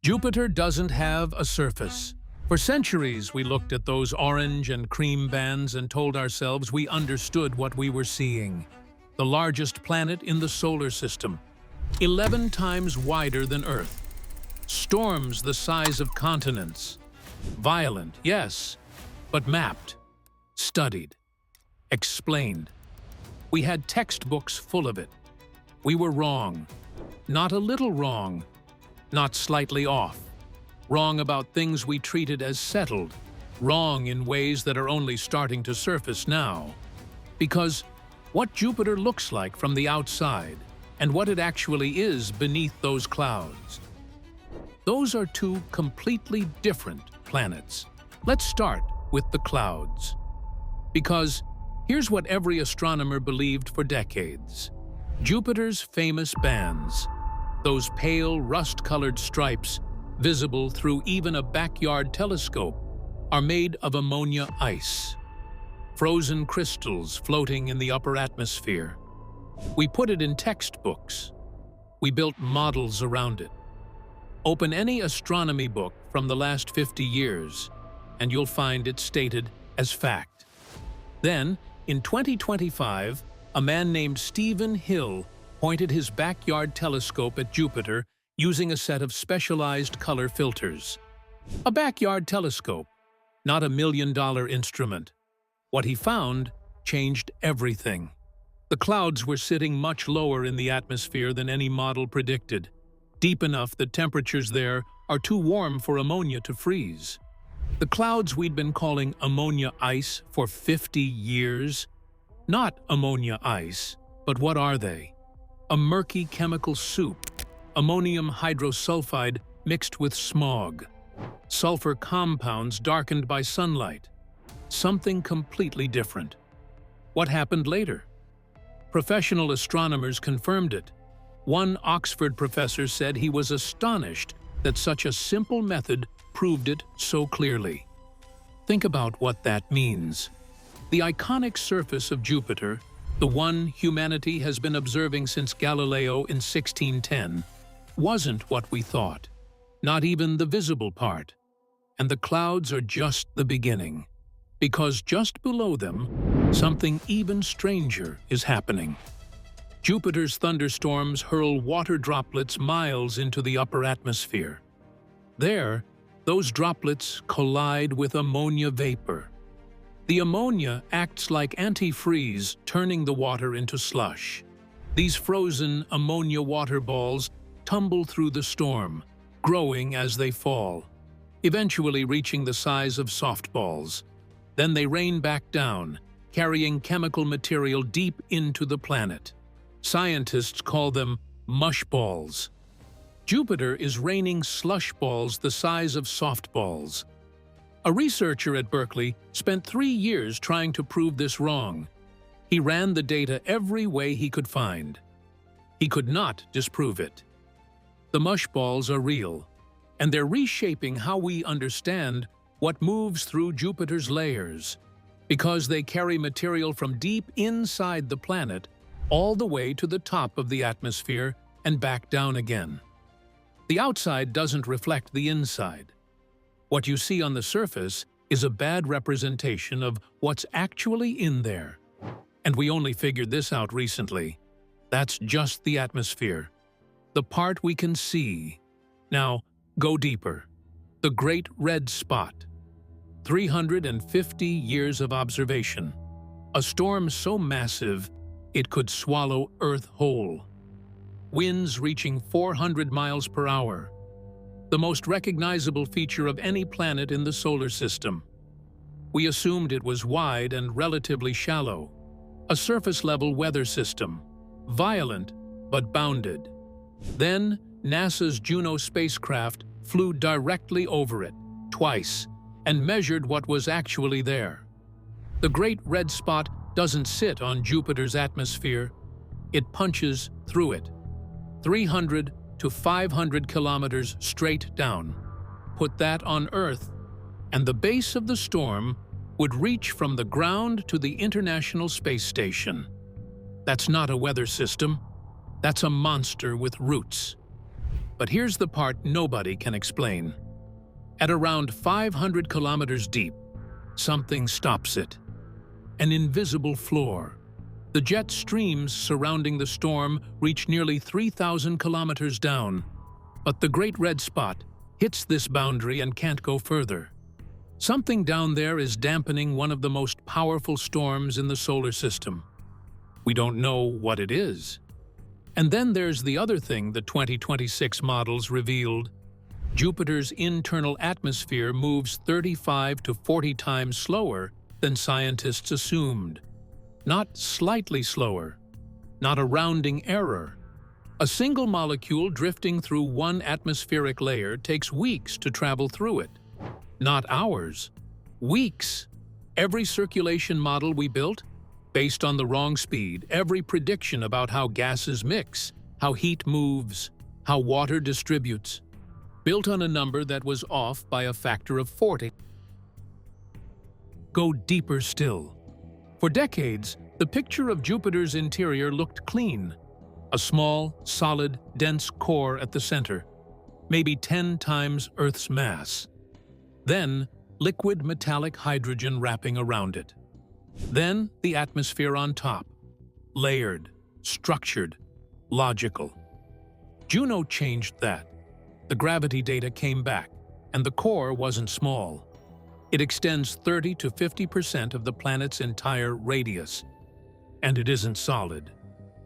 Jupiter doesn't have a surface. For centuries, we looked at those orange and cream bands and told ourselves we understood what we were seeing. The largest planet in the solar system, 11 times wider than Earth. Storms the size of continents. Violent, yes, but mapped, studied, explained. We had textbooks full of it. We were wrong. Not a little wrong. Not slightly off. Wrong about things we treated as settled. Wrong in ways that are only starting to surface now. Because what Jupiter looks like from the outside and what it actually is beneath those clouds, those are two completely different planets. Let's start with the clouds. Because here's what every astronomer believed for decades. Jupiter's famous bands, those pale, rust-colored stripes visible through even a backyard telescope, are made of ammonia ice, frozen crystals floating in the upper atmosphere. We put it in textbooks. We built models around it. Open any astronomy book from the last 50 years, and you'll find it stated as fact. Then, in 2025, a man named Stephen Hill pointed his backyard telescope at Jupiter using a set of specialized color filters. A backyard telescope, not a $1 million instrument. What he found changed everything. The clouds were sitting much lower in the atmosphere than any model predicted, deep enough that temperatures there are too warm for ammonia to freeze. The clouds we'd been calling ammonia ice for 50 years, not ammonia ice, but what are they? A murky chemical soup, ammonium hydrosulfide mixed with smog, sulfur compounds darkened by sunlight, something completely different. What happened later? Professional astronomers confirmed it. One Oxford professor said he was astonished that such a simple method proved it so clearly. Think about what that means. The iconic surface of Jupiter, the one humanity has been observing since Galileo in 1610, wasn't what we thought, not even the visible part. And the clouds are just the beginning, because just below them, something even stranger is happening. Jupiter's thunderstorms hurl water droplets miles into the upper atmosphere. There, those droplets collide with ammonia vapor. The ammonia acts like antifreeze, turning the water into slush. These frozen ammonia water balls tumble through the storm, growing as they fall, eventually reaching the size of softballs. Then they rain back down, carrying chemical material deep into the planet. Scientists call them mush balls. Jupiter is raining slush balls the size of softballs. A researcher at Berkeley spent 3 years trying to prove this wrong. He ran the data every way he could find. He could not disprove it. The mush balls are real, and they're reshaping how we understand what moves through Jupiter's layers, because they carry material from deep inside the planet all the way to the top of the atmosphere and back down again. The outside doesn't reflect the inside. What you see on the surface is a bad representation of what's actually in there. And we only figured this out recently. That's just the atmosphere, the part we can see. Now, go deeper. The Great Red Spot. 350 years of observation. A storm so massive, it could swallow Earth whole. Winds reaching 400 miles per hour. The most recognizable feature of any planet in the solar system. We assumed it was wide and relatively shallow. A surface-level weather system. Violent, but bounded. Then, NASA's Juno spacecraft flew directly over it, twice, and measured what was actually there. The Great Red Spot doesn't sit on Jupiter's atmosphere. It punches through it. 300 to 500 kilometers straight down. Put that on Earth, and the base of the storm would reach from the ground to the International Space Station. That's not a weather system. That's a monster with roots. But here's the part nobody can explain. At around 500 kilometers deep, something stops it. An invisible floor. The jet streams surrounding the storm reach nearly 3,000 kilometers down. But the Great Red Spot hits this boundary and can't go further. Something down there is dampening one of the most powerful storms in the solar system. We don't know what it is. And then there's the other thing the 2026 models revealed. Jupiter's internal atmosphere moves 35 to 40 times slower than scientists assumed. Not slightly slower, not a rounding error. A single molecule drifting through one atmospheric layer takes weeks to travel through it. Not hours, weeks. Every circulation model we built, based on the wrong speed, every prediction about how gases mix, how heat moves, how water distributes, built on a number that was off by a factor of 40. Go deeper still. For decades, the picture of Jupiter's interior looked clean. A small, solid, dense core at the center, maybe 10 times Earth's mass. Then, liquid metallic hydrogen wrapping around it. Then, the atmosphere on top. Layered, structured, logical. Juno changed that. The gravity data came back, and the core wasn't small. It extends 30 to 50% of the planet's entire radius. And it isn't solid.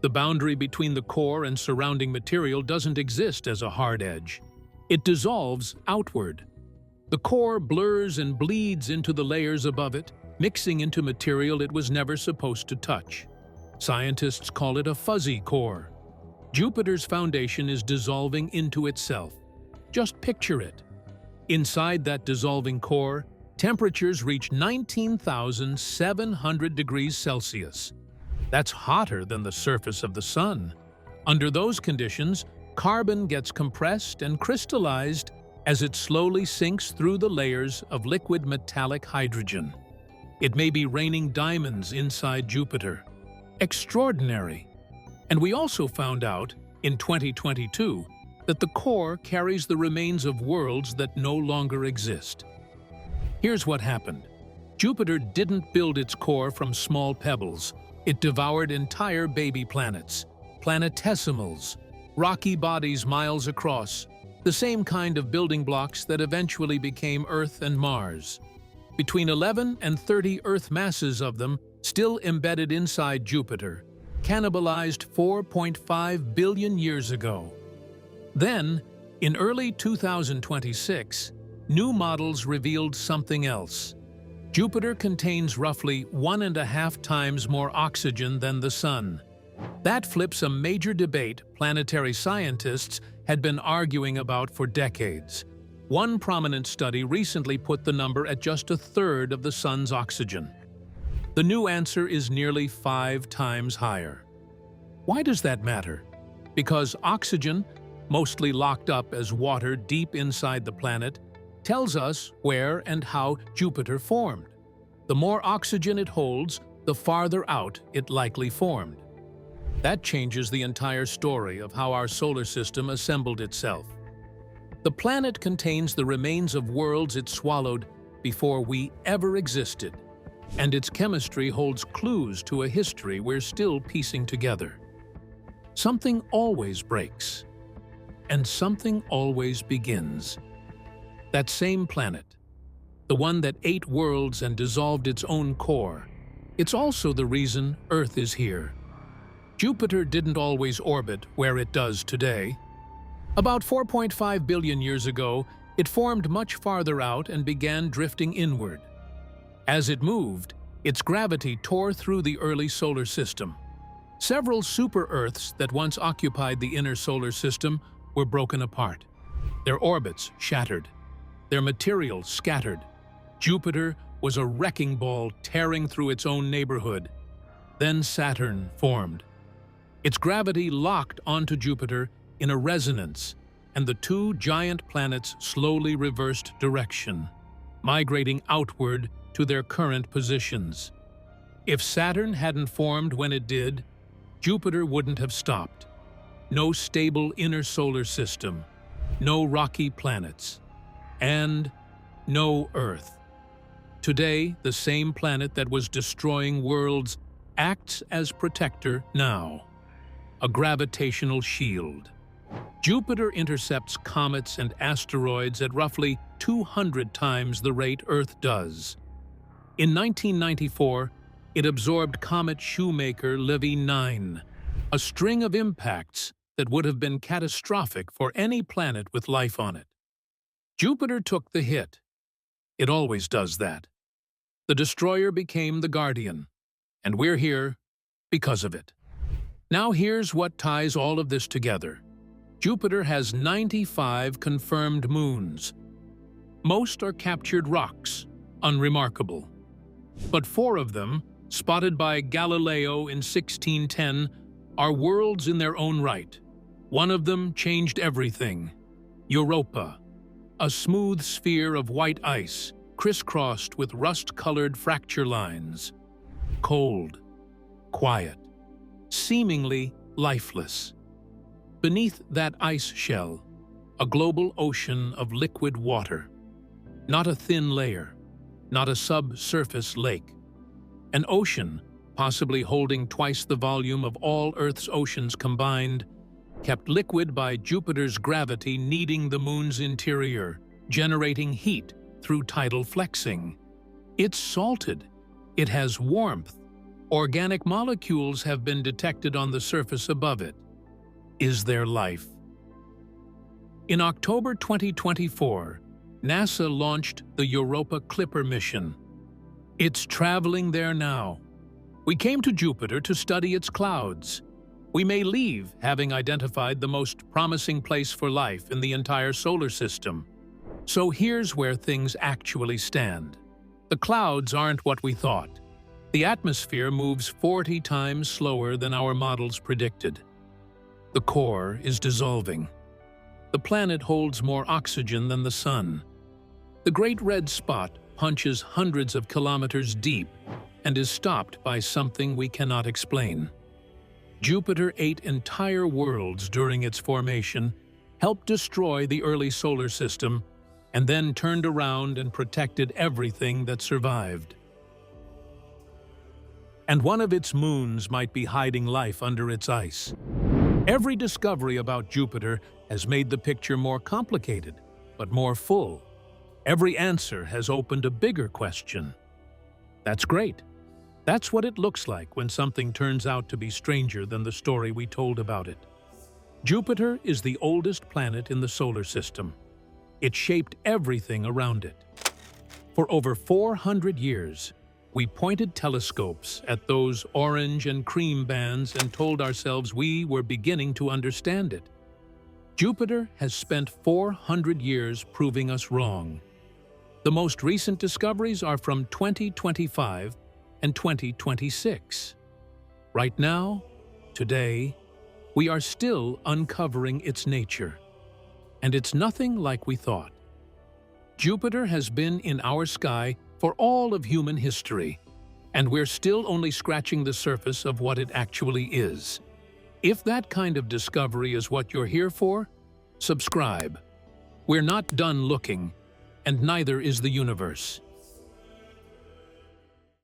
The boundary between the core and surrounding material doesn't exist as a hard edge. It dissolves outward. The core blurs and bleeds into the layers above it, mixing into material it was never supposed to touch. Scientists call it a fuzzy core. Jupiter's foundation is dissolving into itself. Just picture it. Inside that dissolving core, temperatures reach 19,700 degrees Celsius. That's hotter than the surface of the sun. Under those conditions, carbon gets compressed and crystallized as it slowly sinks through the layers of liquid metallic hydrogen. It may be raining diamonds inside Jupiter. Extraordinary. And we also found out, in 2022, that the core carries the remains of worlds that no longer exist. Here's what happened. Jupiter didn't build its core from small pebbles. It devoured entire baby planets, planetesimals, rocky bodies miles across, the same kind of building blocks that eventually became Earth and Mars. Between 11 and 30 Earth masses of them, still embedded inside Jupiter, cannibalized 4.5 billion years ago. Then, in early 2026, new models revealed something else. Jupiter contains roughly 1.5 times more oxygen than the Sun. That flips a major debate planetary scientists had been arguing about for decades. One prominent study recently put the number at just a third of the Sun's oxygen. The new answer is nearly 5 times higher. Why does that matter? Because oxygen, mostly locked up as water deep inside the planet, tells us where and how Jupiter formed. The more oxygen it holds, the farther out it likely formed. That changes the entire story of how our solar system assembled itself. The planet contains the remains of worlds it swallowed before we ever existed, and its chemistry holds clues to a history we're still piecing together. Something always breaks, and something always begins. That same planet, the one that ate worlds and dissolved its own core, it's also the reason Earth is here. Jupiter didn't always orbit where it does today. About 4.5 billion years ago, it formed much farther out and began drifting inward. As it moved, its gravity tore through the early solar system. Several super-Earths that once occupied the inner solar system were broken apart. Their orbits shattered. Their material scattered. Jupiter was a wrecking ball tearing through its own neighborhood. Then Saturn formed. Its gravity locked onto Jupiter in a resonance, and the two giant planets slowly reversed direction, migrating outward to their current positions. If Saturn hadn't formed when it did, Jupiter wouldn't have stopped. No stable inner solar system, no rocky planets, and no Earth. Today, the same planet that was destroying worlds acts as protector now, a gravitational shield. Jupiter intercepts comets and asteroids at roughly 200 times the rate Earth does. In 1994, it absorbed comet Shoemaker Levy 9, a string of impacts that would have been catastrophic for any planet with life on it. Jupiter took the hit. It always does that. The destroyer became the guardian, and we're here because of it. Now here's what ties all of this together. Jupiter has 95 confirmed moons. Most are captured rocks, unremarkable. But 4 of them, spotted by Galileo in 1610, are worlds in their own right. One of them changed everything. Europa, a smooth sphere of white ice, crisscrossed with rust-colored fracture lines. Cold, quiet, seemingly lifeless. Beneath that ice shell, a global ocean of liquid water. Not a thin layer, not a subsurface lake. An ocean, possibly holding twice the volume of all Earth's oceans combined, kept liquid by Jupiter's gravity kneading the moon's interior, generating heat through tidal flexing. It's salted. It has warmth. Organic molecules have been detected on the surface above it. Is there life? In October 2024, NASA launched the Europa Clipper mission. It's traveling there now. We came to Jupiter to study its clouds. We may leave having identified the most promising place for life in the entire solar system. So here's where things actually stand. The clouds aren't what we thought. The atmosphere moves 40 times slower than our models predicted. The core is dissolving. The planet holds more oxygen than the sun. The Great Red Spot punches hundreds of kilometers deep and is stopped by something we cannot explain. Jupiter ate entire worlds during its formation, helped destroy the early solar system, and then turned around and protected everything that survived. And one of its moons might be hiding life under its ice. Every discovery about Jupiter has made the picture more complicated, but more full. Every answer has opened a bigger question. That's great. That's what it looks like when something turns out to be stranger than the story we told about it. Jupiter is the oldest planet in the solar system. It shaped everything around it. For over 400 years, we pointed telescopes at those orange and cream bands and told ourselves we were beginning to understand it. Jupiter has spent 400 years proving us wrong. The most recent discoveries are from 2025 and 2026. Right now, today, we are still uncovering its nature. And it's nothing like we thought. Jupiter has been in our sky for all of human history, and we're still only scratching the surface of what it actually is. If that kind of discovery is what you're here for, subscribe. We're not done looking, and neither is the universe.